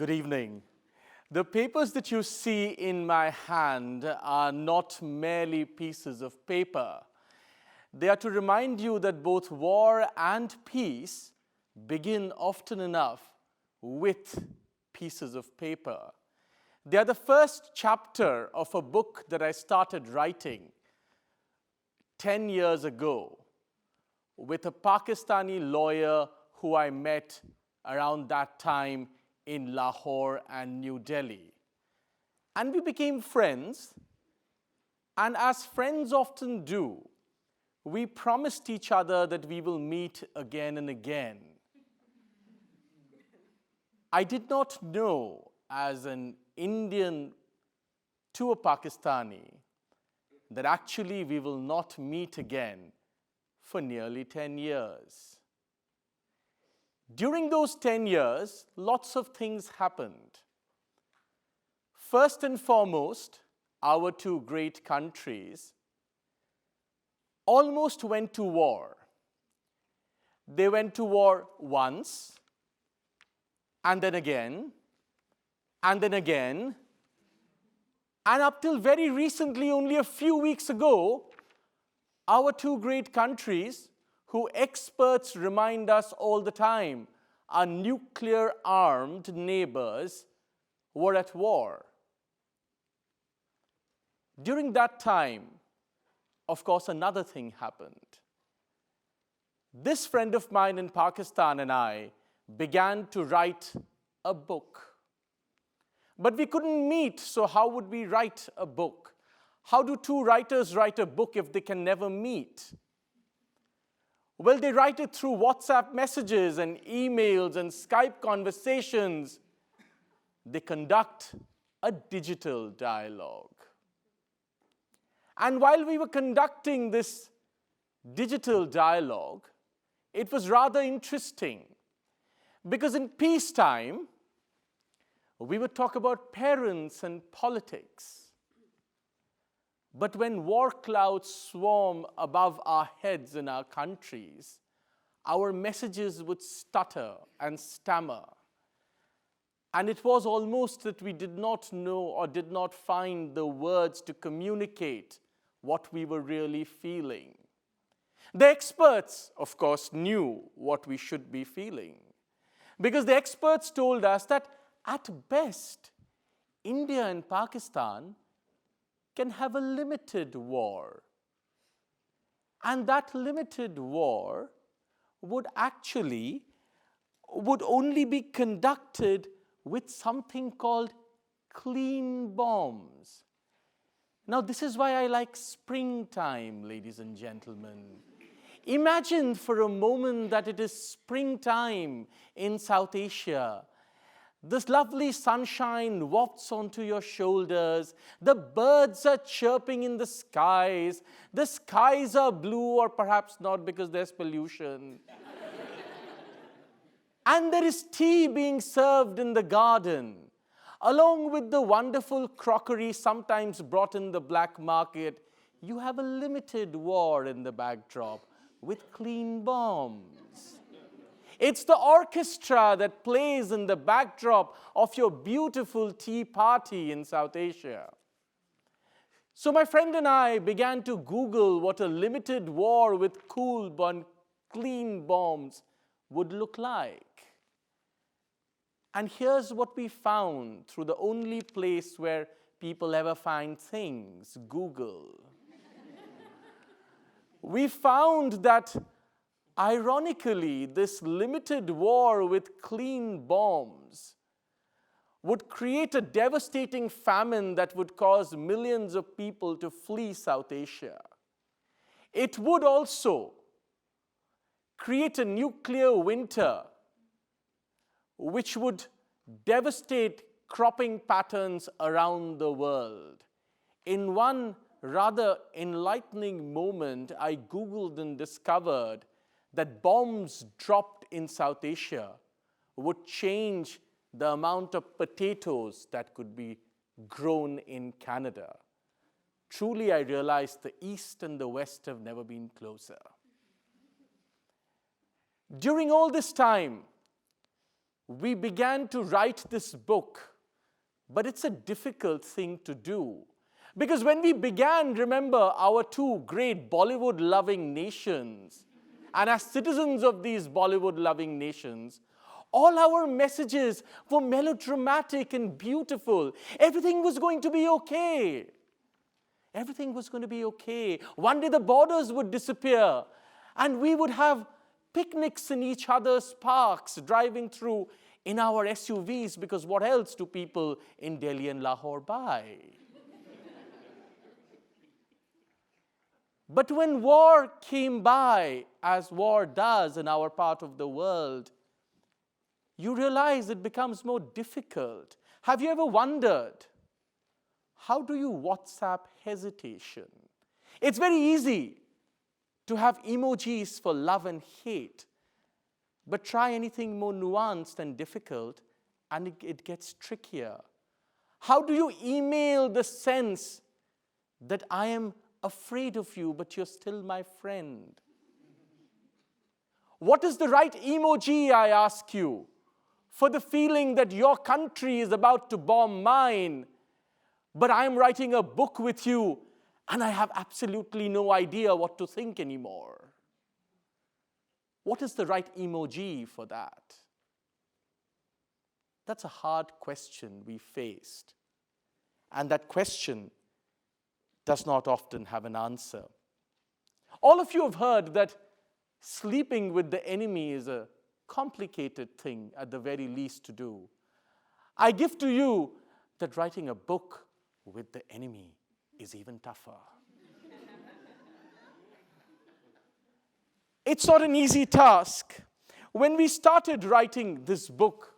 Good evening. The papers that you see in my hand are not merely pieces of paper. They are to remind you that both war and peace begin often enough with pieces of paper. They are the first chapter of a book that I started writing 10 years ago with a Pakistani lawyer who I met around that time in Lahore and New Delhi. And we became friends, and as friends often do, we promised each other that we will meet again and again. I did not know, as an Indian to a Pakistani, that actually we will not meet again for nearly 10 years. During those 10 years, lots of things happened. First and foremost, our two great countries almost went to war. They went to war once, and then again, and then again, and up till very recently, only a few weeks ago, our two great countries, who experts remind us all the time are nuclear-armed neighbors, were at war. During that time, of course, another thing happened. This friend of mine in Pakistan and I began to write a book. But we couldn't meet, so how would we write a book? How do two writers write a book if they can never meet? Well, they write it through WhatsApp messages and emails and Skype conversations. They conduct a digital dialogue. And while we were conducting this digital dialogue, it was rather interesting because in peacetime, we would talk about parents and politics. But when war clouds swarm above our heads in our countries, our messages would stutter and stammer. And it was almost that we did not know or did not find the words to communicate what we were really feeling. The experts, of course, knew what we should be feeling, because the experts told us that at best, India and Pakistan can have a limited war. And that limited war would only be conducted with something called clean bombs. Now, this is why I like springtime, ladies and gentlemen. Imagine for a moment that it is springtime in South Asia. This lovely sunshine wafts onto your shoulders. The birds are chirping in the skies. The skies are blue, or perhaps not because there's pollution. And there is tea being served in the garden, along with the wonderful crockery sometimes brought in the black market. You have a limited war in the backdrop with clean bombs. It's the orchestra that plays in the backdrop of your beautiful tea party in South Asia. So my friend and I began to Google what a limited war with clean bombs would look like. And here's what we found through the only place where people ever find things, Google. We found that ironically, this limited war with clean bombs would create a devastating famine that would cause millions of people to flee South Asia. It would also create a nuclear winter which would devastate cropping patterns around the world. In one rather enlightening moment, I Googled and discovered that bombs dropped in South Asia would change the amount of potatoes that could be grown in Canada. Truly, I realized the East and the West have never been closer. During all this time, we began to write this book, but it's a difficult thing to do. Because when we began, remember, our two great Bollywood-loving nations, and as citizens of these Bollywood-loving nations, all our messages were melodramatic and beautiful. Everything was going to be okay. Everything was going to be okay. One day the borders would disappear, and we would have picnics in each other's parks, driving through in our SUVs, because what else do people in Delhi and Lahore buy? But when war came by, as war does in our part of the world, you realize it becomes more difficult. Have you ever wondered, how do you WhatsApp hesitation? It's very easy to have emojis for love and hate, but try anything more nuanced and difficult, and it gets trickier. How do you email the sense that I am afraid of you, but you're still my friend? What is the right emoji, I ask you, for the feeling that your country is about to bomb mine, but I'm writing a book with you, and I have absolutely no idea what to think anymore? What is the right emoji for that? That's a hard question we faced. And that question does not often have an answer. All of you have heard that sleeping with the enemy is a complicated thing, at the very least, to do. I give to you that writing a book with the enemy is even tougher. It's not an easy task. When we started writing this book,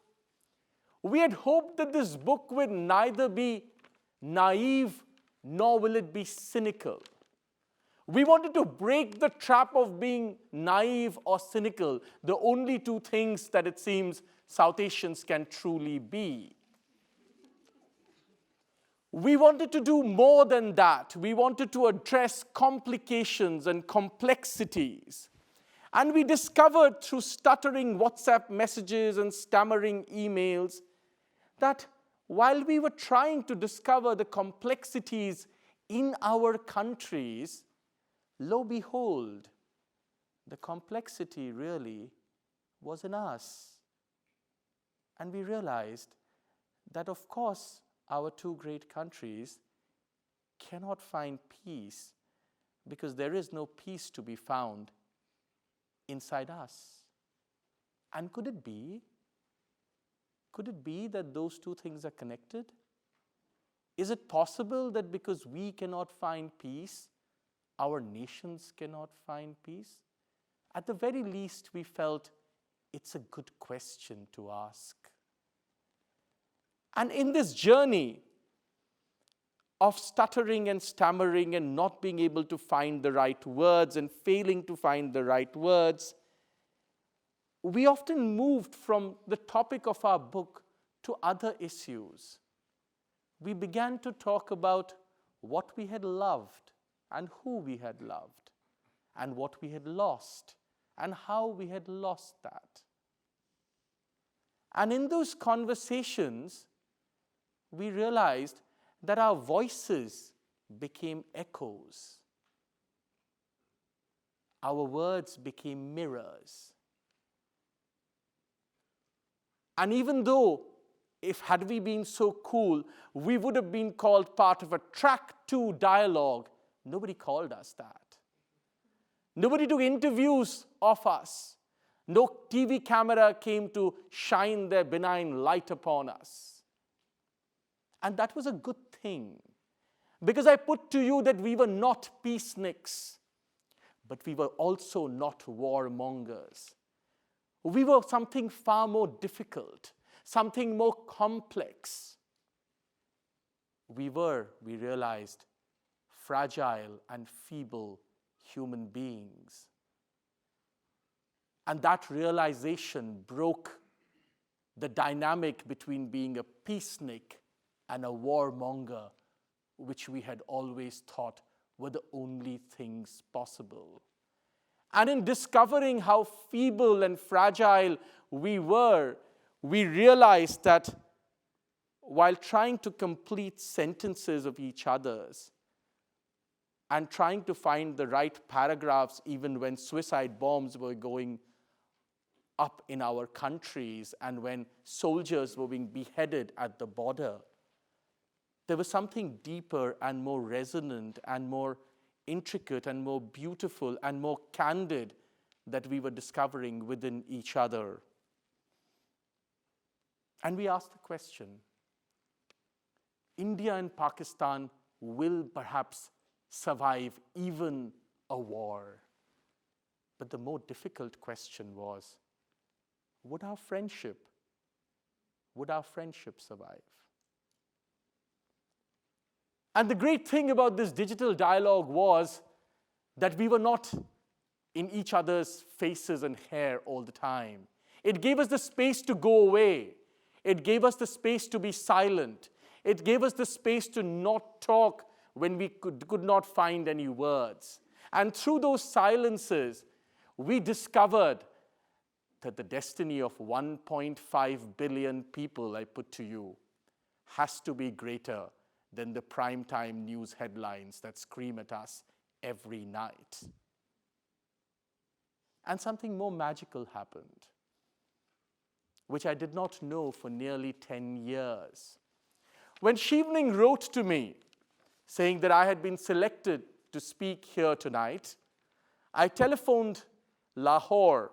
we had hoped that this book would neither be naive nor will it be cynical. We wanted to break the trap of being naive or cynical, the only two things that it seems South Asians can truly be. We wanted to do more than that. We wanted to address complications and complexities. And we discovered through stuttering WhatsApp messages and stammering emails that while we were trying to discover the complexities in our countries, lo and behold, the complexity really was in us. And we realized that, of course, our two great countries cannot find peace because there is no peace to be found inside us. And could it be? Could it be that those two things are connected? Is it possible that because we cannot find peace, our nations cannot find peace? At the very least, we felt it's a good question to ask. And in this journey of stuttering and stammering and not being able to find the right words and failing to find the right words, we often moved from the topic of our book to other issues. We began to talk about what we had loved and who we had loved, and what we had lost and how we had lost that. And in those conversations, we realized that our voices became echoes. Our words became mirrors. And even though, had we been so cool, we would have been called part of a track 2 dialogue, nobody called us that. Nobody took interviews of us. No TV camera came to shine their benign light upon us. And that was a good thing, because I put to you that we were not peaceniks, but we were also not warmongers. We were something far more difficult, something more complex. We realized, fragile and feeble human beings. And that realization broke the dynamic between being a peacenik and a warmonger, which we had always thought were the only things possible. And in discovering how feeble and fragile we were, we realized that while trying to complete sentences of each other's and trying to find the right paragraphs even when suicide bombs were going up in our countries and when soldiers were being beheaded at the border, there was something deeper and more resonant and more intricate and more beautiful and more candid that we were discovering within each other. And we asked the question, India and Pakistan will perhaps survive even a war. But the more difficult question was, would our friendship survive? And the great thing about this digital dialogue was that we were not in each other's faces and hair all the time. It gave us the space to go away. It gave us the space to be silent. It gave us the space to not talk when we could not find any words. And through those silences, we discovered that the destiny of 1.5 billion people, I put to you, has to be greater than the primetime news headlines that scream at us every night. And something more magical happened, which I did not know for nearly 10 years. When Chevening wrote to me saying that I had been selected to speak here tonight, I telephoned Lahore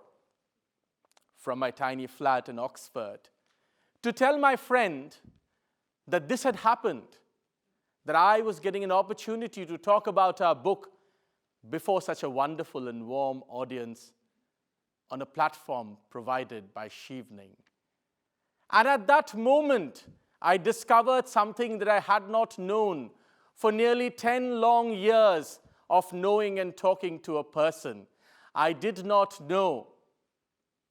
from my tiny flat in Oxford to tell my friend that this had happened, that I was getting an opportunity to talk about our book before such a wonderful and warm audience on a platform provided by Chevening. And at that moment, I discovered something that I had not known for nearly 10 long years of knowing and talking to a person. I did not know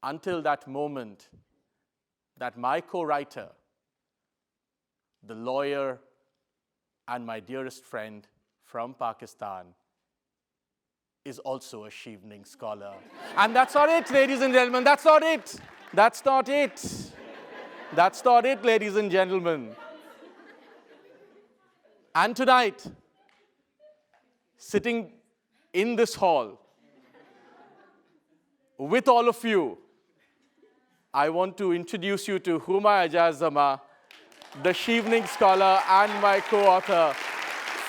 until that moment that my co-writer, the lawyer and my dearest friend from Pakistan, is also a Chevening scholar. And that's not it, ladies and gentlemen. That's not it. That's not it. That's not it, ladies and gentlemen. And tonight, sitting in this hall with all of you, I want to introduce you to Huma Ijaz Zaman, the Chevening scholar and my co-author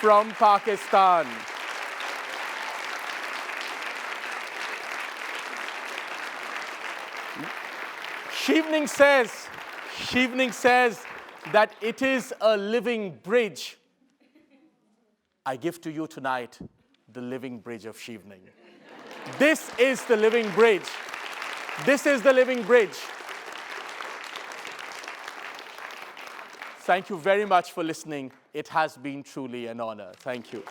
from Pakistan. Chevening says that it is a living bridge. I give to you tonight the living bridge of Chevening. This is the living bridge. This is the living bridge. Thank you very much for listening. It has been truly an honor. Thank you.